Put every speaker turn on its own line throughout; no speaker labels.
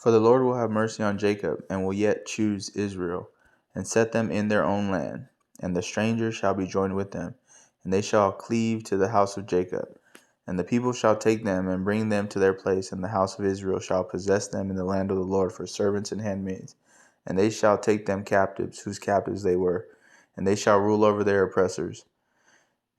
For the Lord will have mercy on Jacob, and will yet choose Israel, and set them in their own land. And the strangers shall be joined with them, and they shall cleave to the house of Jacob. And the people shall take them and bring them to their place, and the house of Israel shall possess them in the land of the Lord for servants and handmaids. And they shall take them captives, whose captives they were, and they shall rule over their oppressors.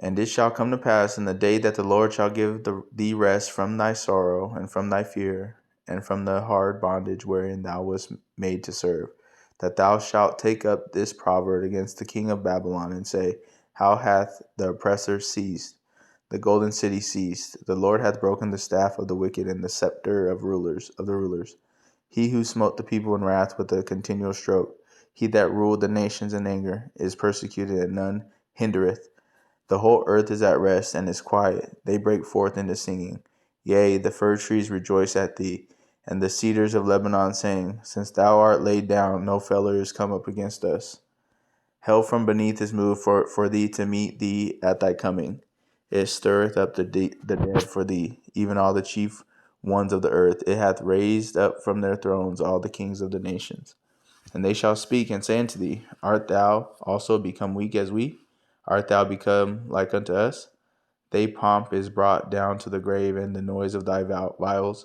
And it shall come to pass in the day that the Lord shall give thee rest from thy sorrow, and from thy fear, and from the hard bondage wherein thou wast made to serve, that thou shalt take up this proverb against the king of Babylon, and say, How hath the oppressor ceased? The golden city ceased. The Lord hath broken the staff of the wicked, and the scepter of the rulers. He who smote the people in wrath with a continual stroke, he that ruled the nations in anger, is persecuted, and none hindereth. The whole earth is at rest and is quiet. They break forth into singing. Yea, the fir trees rejoice at thee, and the cedars of Lebanon saying, Since thou art laid down, no feller is come up against us. Hell from beneath is moved for thee to meet thee at thy coming. It stirreth up the dead for thee, even all the chief ones of the earth. It hath raised up from their thrones all the kings of the nations. And they shall speak and say unto thee, Art thou also become weak as we? Art thou become like unto us? Thy pomp is brought down to the grave, and the noise of thy vials.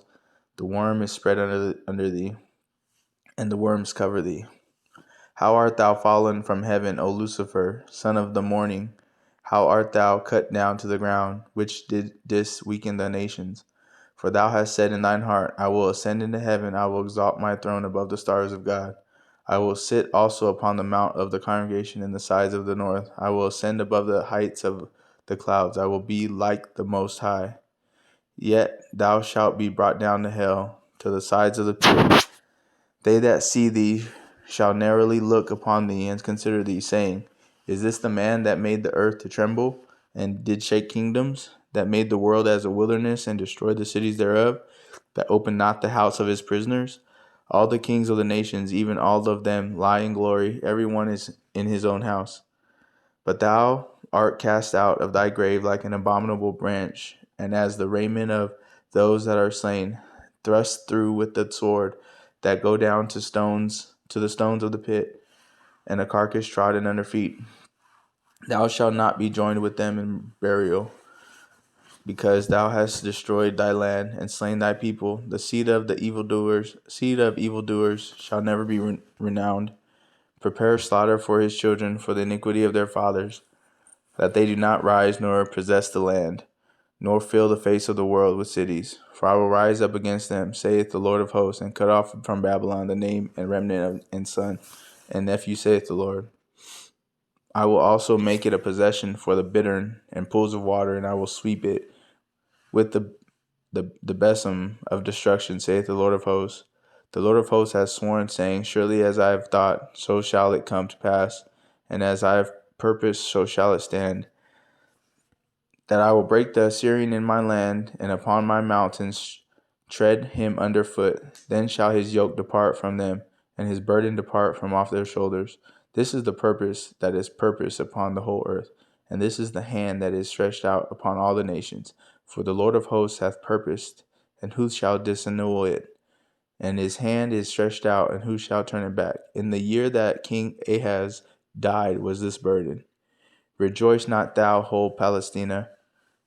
The worm is spread under thee, and the worms cover thee. How art thou fallen from heaven, O Lucifer, son of the morning? How art thou cut down to the ground, which didst weaken the nations? For thou hast said in thine heart, I will ascend into heaven, I will exalt my throne above the stars of God. I will sit also upon the mount of the congregation in the sides of the north. I will ascend above the heights of the clouds. I will be like the Most High. Yet thou shalt be brought down to hell, to the sides of the pit. They that see thee shall narrowly look upon thee and consider thee, saying, Is this the man that made the earth to tremble, and did shake kingdoms, that made the world as a wilderness, and destroyed the cities thereof, that opened not the house of his prisoners? All the kings of the nations, even all of them, lie in glory. Every one is in his own house. But thou art cast out of thy grave like an abominable branch, and as the raiment of those that are slain, thrust through with the sword, that go down to the stones of the pit, and a carcass trodden under feet. Thou shalt not be joined with them in burial, because thou hast destroyed thy land and slain thy people. The seed of evildoers shall never be renowned. Prepare slaughter for his children for the iniquity of their fathers, that they do not rise nor possess the land, nor fill the face of the world with cities. For I will rise up against them, saith the Lord of hosts, and cut off from Babylon the name and remnant and son and nephew, saith the Lord. I will also make it a possession for the bittern and pools of water, and I will sweep it with the besom of destruction, saith the Lord of hosts. The Lord of hosts has sworn, saying, Surely as I have thought, so shall it come to pass, and as I have purposed, so shall it stand, that I will break the Assyrian in my land, and upon my mountains tread him under foot. Then shall his yoke depart from them, and his burden depart from off their shoulders. This is the purpose that is purposed upon the whole earth, and this is the hand that is stretched out upon all the nations. For the Lord of hosts hath purposed, and who shall disannul it? And his hand is stretched out, and who shall turn it back? In the year that King Ahaz died was this burden. Rejoice not thou, whole Palestina,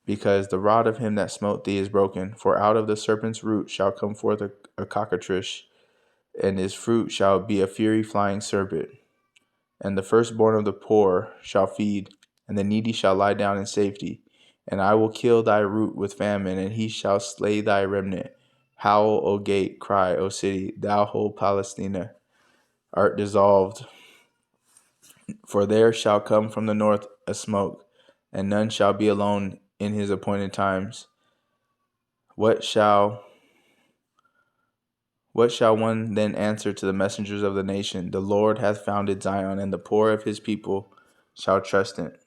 because the rod of him that smote thee is broken. For out of the serpent's root shall come forth a cockatrice, and his fruit shall be a fury flying serpent. And the firstborn of the poor shall feed, and the needy shall lie down in safety. And I will kill thy root with famine, and he shall slay thy remnant. Howl, O gate, cry, O city, thou whole Palestina art dissolved. For there shall come from the north a smoke, and none shall be alone in his appointed times. What shall one then answer to the messengers of the nation? The Lord hath founded Zion, and the poor of his people shall trust in it.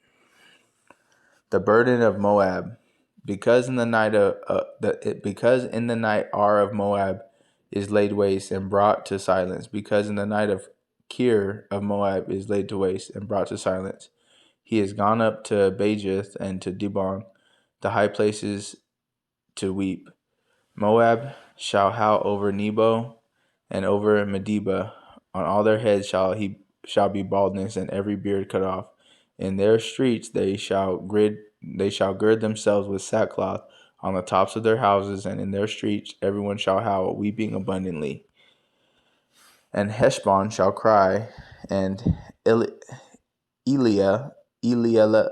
The burden of Moab, because in the night Ar of Moab is laid waste and brought to silence, because in the night of Kir of Moab is laid to waste and brought to silence. He is gone up to Bajith and to Dibon, the high places, to weep. Moab shall howl over Nebo, and over Medeba. On all their heads shall be baldness, and every beard cut off. In their streets they shall gird themselves with sackcloth on the tops of their houses, and in their streets everyone shall howl, weeping abundantly. And Heshbon shall cry, and Eli- Elia, Eliele,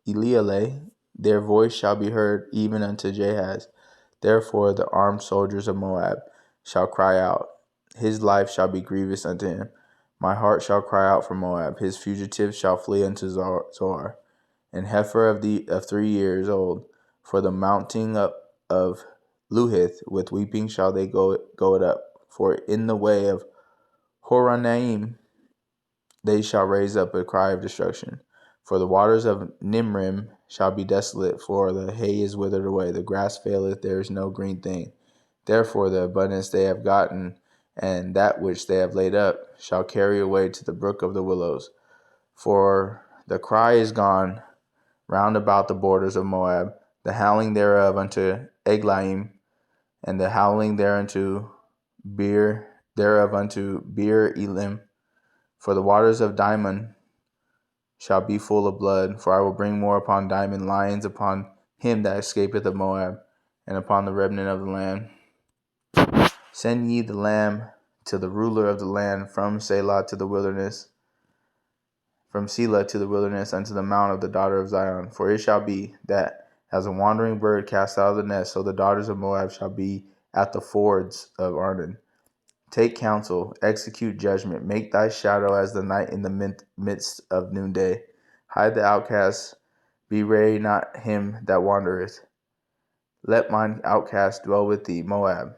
Eliele, their voice shall be heard even unto Jahaz. Therefore the armed soldiers of Moab shall cry out. His life shall be grievous unto him. My heart shall cry out for Moab. His fugitives shall flee unto Zoar. And heifer of 3 years old, for the mounting up of Luhith, with weeping shall they go it up. For in the way of Horonaim they shall raise up a cry of destruction. For the waters of Nimrim shall be desolate, for the hay is withered away, the grass faileth, there is no green thing. Therefore the abundance they have gotten, and that which they have laid up, shall carry away to the brook of the willows. For the cry is gone round about the borders of Moab, the howling thereof unto Eglaim, and the howling thereof unto Beer Elim. For the waters of Dimon shall be full of blood, for I will bring more upon Dimon, lions upon him that escapeth of Moab, and upon the remnant of the land. Send ye the lamb to the ruler of the land from Selah to the wilderness, from Selah to the wilderness unto the mount of the daughter of Zion. For it shall be that as a wandering bird cast out of the nest, so the daughters of Moab shall be at the fords of Arnon. Take counsel, execute judgment, make thy shadow as the night in the midst of noonday. Hide the outcast, bewray not him that wandereth. Let mine outcast dwell with thee, Moab.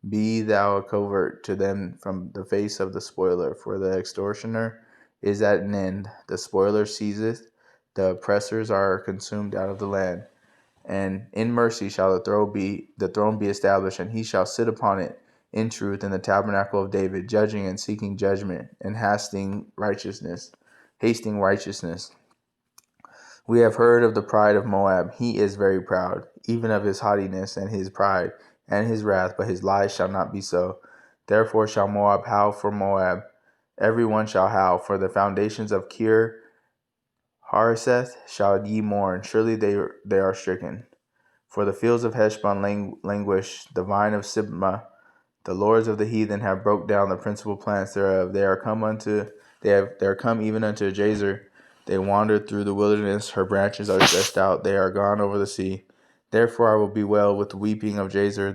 Be thou a covert to them from the face of the spoiler, for the extortioner is at an end, the spoiler ceaseth, the oppressors are consumed out of the land. And in mercy shall the throne be established, and he shall sit upon it in truth in the tabernacle of David, judging and seeking judgment, and hasting righteousness. We have heard of the pride of Moab. He is very proud, even of his haughtiness and his pride and his wrath, but his lies shall not be so. Therefore shall Moab howl for Moab. Every one shall howl for the foundations of Kir Hareseth shall ye mourn. Surely they are stricken. For the fields of Heshbon languish, the vine of Sibmah. The lords of the heathen have broke down the principal plants thereof. They are come even unto Jazer. They wandered through the wilderness. Her branches are stretched out. They are gone over the sea. Therefore I will bewail with the weeping of Jazer,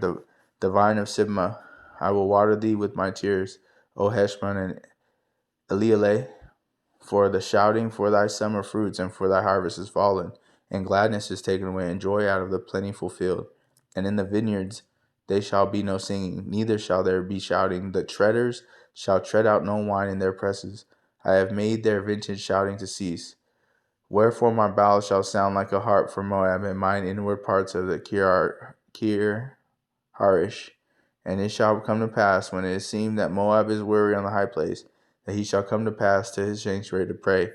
the vine of Sibmah. I will water thee with my tears, O Heshbon and Elealeh. For the shouting for thy summer fruits and for thy harvest is fallen, and gladness is taken away, and joy out of the plentiful field. And in the vineyards there shall be no singing, neither shall there be shouting. The treaders shall tread out no wine in their presses. I have made their vintage shouting to cease. Wherefore my bowels shall sound like a harp for Moab, and mine inward parts of the Kir Harish. And it shall come to pass, when it is seen that Moab is weary on the high place, that he shall come to pass to his sanctuary to pray,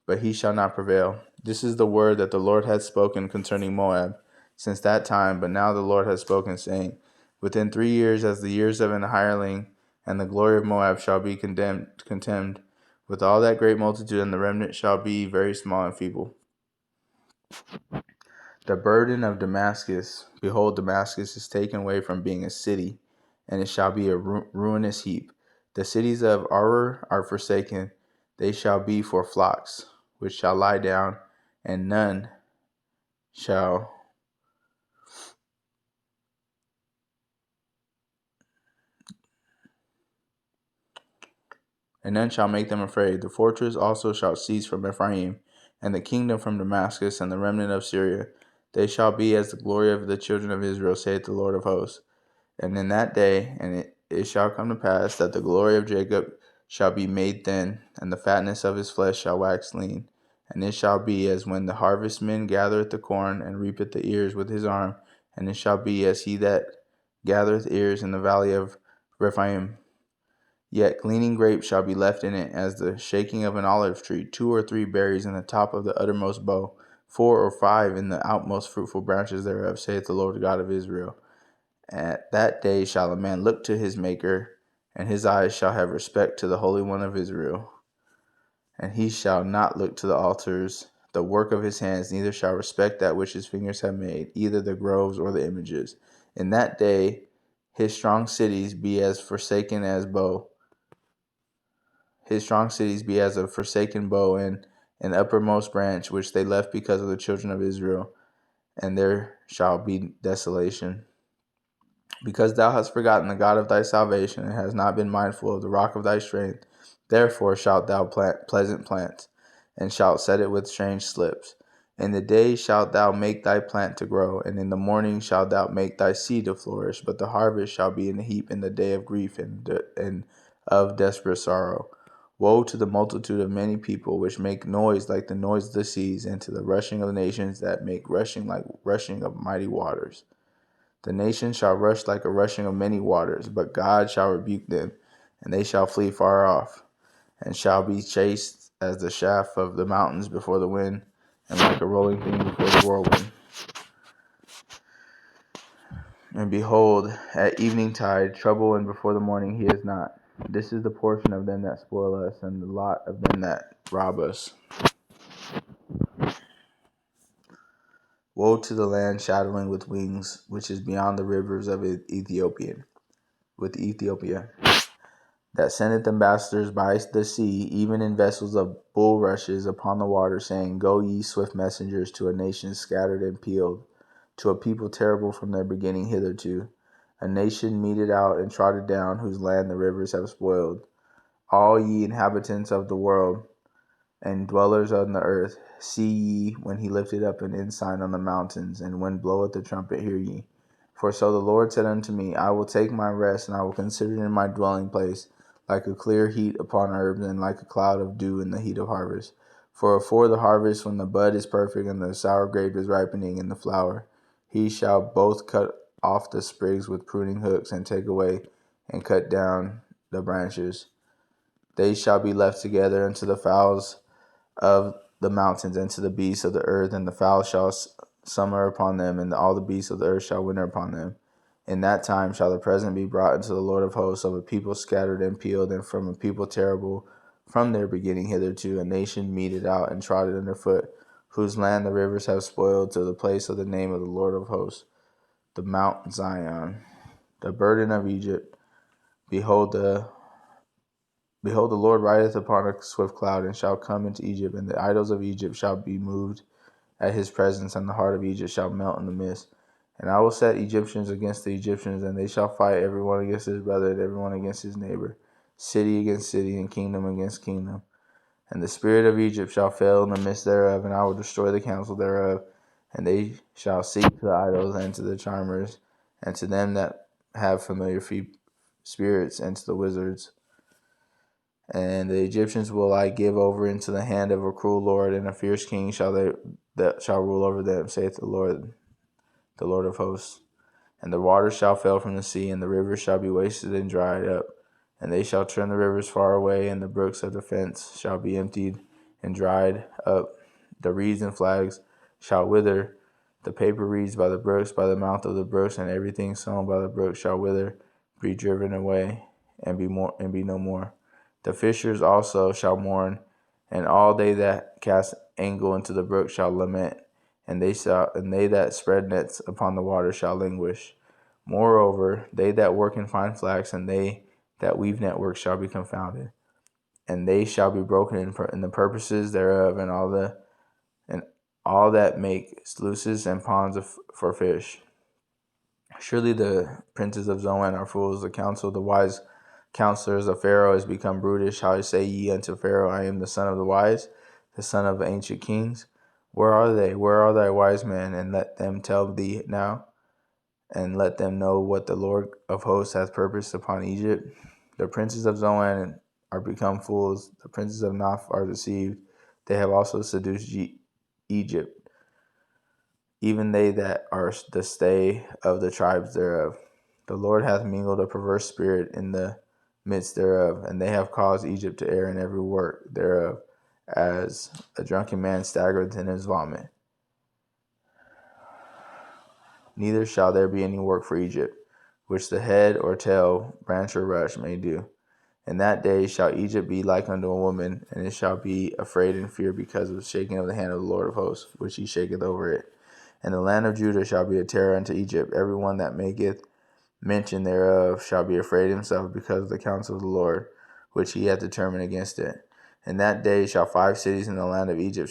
but he shall not prevail. This is the word that the Lord hath spoken concerning Moab since that time. But now the Lord hath spoken, saying, Within 3 years, as the years of an hireling, and the glory of Moab shall be contemned, with all that great multitude, and the remnant shall be very small and feeble. The burden of Damascus. Behold, Damascus is taken away from being a city, and it shall be a ruinous heap. The cities of Arur are forsaken. They shall be for flocks, which shall lie down, and none shall make them afraid. The fortress also shall cease from Ephraim, and the kingdom from Damascus, and the remnant of Syria. They shall be as the glory of the children of Israel, saith the Lord of hosts. And in that day, and it shall come to pass, that the glory of Jacob shall be made thin, and the fatness of his flesh shall wax lean. And it shall be as when the harvestman gathereth the corn, and reapeth the ears with his arm. And it shall be as he that gathereth ears in the valley of Rephaim. Yet gleaning grapes shall be left in it, as the shaking of an olive tree, 2 or 3 berries in the top of the uttermost bough, 4 or 5 in the outmost fruitful branches thereof, saith the Lord God of Israel. At that day shall a man look to his Maker, and his eyes shall have respect to the Holy One of Israel. And he shall not look to the altars, the work of his hands, neither shall respect that which his fingers have made, either the groves or the images. In that day his strong cities be as forsaken as bow. His strong cities be as a forsaken bow, and an uppermost branch which they left because of the children of Israel, and there shall be desolation. Because thou hast forgotten the God of thy salvation, and hast not been mindful of the rock of thy strength, therefore shalt thou plant pleasant plants, and shalt set it with strange slips. In the day shalt thou make thy plant to grow, and in the morning shalt thou make thy seed to flourish. But the harvest shall be in a heap in the day of grief and of desperate sorrow. Woe to the multitude of many people which make noise like the noise of the seas, and to the rushing of the nations that make rushing like rushing of mighty waters. The nations shall rush like a rushing of many waters, but God shall rebuke them, and they shall flee far off, and shall be chased as the shaft of the mountains before the wind, and like a rolling thing before the whirlwind. And behold, at evening tide, trouble, and before the morning he is not. This is the portion of them that spoil us, and the lot of them that rob us. Woe to the land shadowing with wings, which is beyond the rivers of Ethiopia, that sendeth ambassadors by the sea, even in vessels of bulrushes upon the water, saying, Go ye swift messengers to a nation scattered and peeled, to a people terrible from their beginning hitherto, a nation meted out and trodden down, whose land the rivers have spoiled. All ye inhabitants of the world, and dwellers on the earth, see ye when he lifted up an ensign on the mountains, and when bloweth the trumpet, hear ye. For so the Lord said unto me, I will take my rest, and I will consider in my dwelling place, like a clear heat upon herbs, and like a cloud of dew in the heat of harvest. For afore the harvest, when the bud is perfect, and the sour grape is ripening in the flower, he shall both cut off the sprigs with pruning hooks, and take away and cut down the branches. They shall be left together unto the fowls of the mountains, and to the beasts of the earth, and the fowls shall summer upon them, and all the beasts of the earth shall winter upon them. In that time shall the present be brought unto the Lord of hosts of a people scattered and peeled, and from a people terrible from their beginning hitherto, a nation meted out and trodden under foot, whose land the rivers have spoiled, to the place of the name of the Lord of hosts, the Mount Zion. The burden of Egypt, Behold, the Lord rideth upon a swift cloud, and shall come into Egypt, and the idols of Egypt shall be moved at his presence, and the heart of Egypt shall melt in the midst. And I will set Egyptians against the Egyptians, and they shall fight every one against his brother, and every one against his neighbor, city against city, and kingdom against kingdom. And the spirit of Egypt shall fail in the midst thereof, and I will destroy the counsel thereof. And they shall seek to the idols, and to the charmers, and to them that have familiar spirits, and to the wizards. And the Egyptians will I give over into the hand of a cruel lord, and a fierce king that shall rule over them, saith the Lord of hosts. And the waters shall fail from the sea, and the rivers shall be wasted and dried up. And they shall turn the rivers far away, and the brooks of the fence shall be emptied and dried up. The reeds and flags shall wither, the paper reeds by the brooks, by the mouth of the brooks, and everything sown by the brooks shall wither, be driven away, and be no more. The fishers also shall mourn, and all they that cast angle into the brook shall lament, and they that spread nets upon the water shall languish. Moreover, they that work in fine flax, and they that weave networks shall be confounded, and they shall be broken in the purposes thereof, and all that make sluices and ponds for fish. Surely the princes of Zoan are fools. The counsel of the wise counselors of Pharaoh is become brutish. How say ye unto Pharaoh, I am the son of the wise, the son of ancient kings? Where are they? Where are thy wise men? And let them tell thee now, and let them know what the Lord of hosts hath purposed upon Egypt. The princes of Zoan are become fools. The princes of Naph are deceived. They have also seduced Egypt, even they that are the stay of the tribes thereof. The Lord hath mingled a perverse spirit in the midst thereof, and they have caused Egypt to err in every work thereof, as a drunken man staggereth in his vomit. Neither shall there be any work for Egypt. which the head or tail, branch or rush may do. In that day shall Egypt be like unto a woman, and it shall be afraid and fear because of the shaking of the hand of the Lord of hosts, which he shaketh over it. And the land of Judah shall be a terror unto Egypt. Every one that maketh mention thereof shall be afraid himself because of the counsel of the Lord, which he hath determined against it. In that day shall 5 cities in the land of Egypt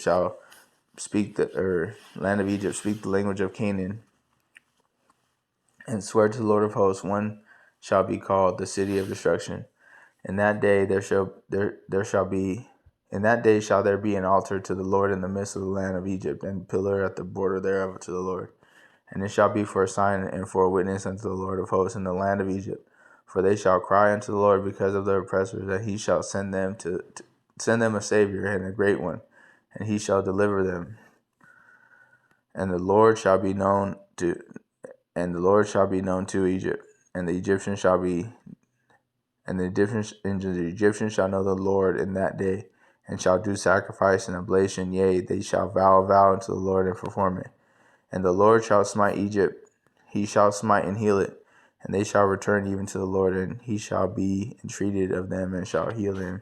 speak the language of Canaan, and swear to the Lord of hosts. One shall be called the city of destruction. In that day shall there be an altar to the Lord in the midst of the land of Egypt, and a pillar at the border thereof to the Lord. And it shall be for a sign and for a witness unto the Lord of hosts in the land of Egypt. For they shall cry unto the Lord because of their oppressors, and he shall send them a Savior and a great one, and he shall deliver them. And the Lord shall be known to Egypt, and the Egyptians shall know the Lord in that day, and shall do sacrifice and oblation. Yea, they shall vow a vow unto the Lord and perform it. And the Lord shall smite Egypt, he shall smite and heal it, and they shall return even to the Lord, and he shall be entreated of them and shall heal them.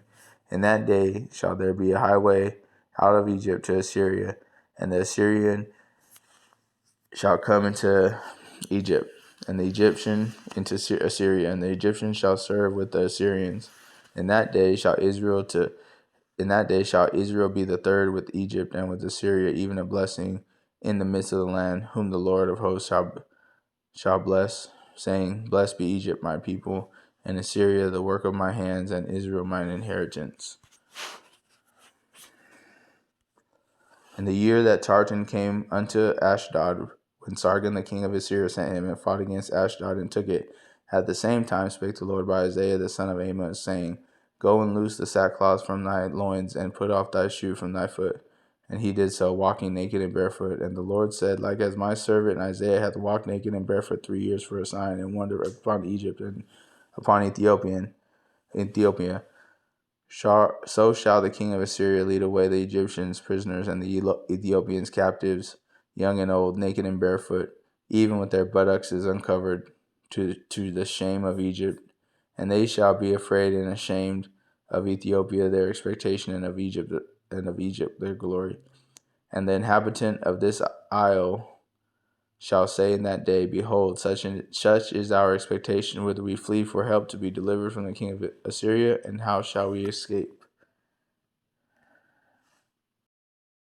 In that day shall there be a highway out of Egypt to Assyria, and the Assyrian shall come into Egypt, and the Egyptian into Assyria, and the Egyptians shall serve with the Assyrians. In that day shall Israel be the third with Egypt and with Assyria, even a blessing in the midst of the land, whom the Lord of hosts shall bless, saying, Blessed be Egypt, my people, and Assyria, the work of my hands, and Israel, mine inheritance. In the year that Tartan came unto Ashdod, when Sargon the king of Assyria sent him and fought against Ashdod and took it, at the same time spake the Lord by Isaiah the son of Amos, saying, Go and loose the sackcloth from thy loins, and put off thy shoe from thy foot. And he did so, walking naked and barefoot. And the Lord said, Like as my servant Isaiah hath walked naked and barefoot 3 years for a sign and wonder upon Egypt and upon Ethiopia, so shall the king of Assyria lead away the Egyptians prisoners and the Ethiopians captives, young and old, naked and barefoot, even with their buttocks uncovered, to the shame of Egypt. And they shall be afraid and ashamed of Ethiopia their expectation, and of Egypt their glory. And the inhabitant of this isle shall say in that day, Behold, such is our expectation, whither we flee for help to be delivered from the king of Assyria, and how shall we escape?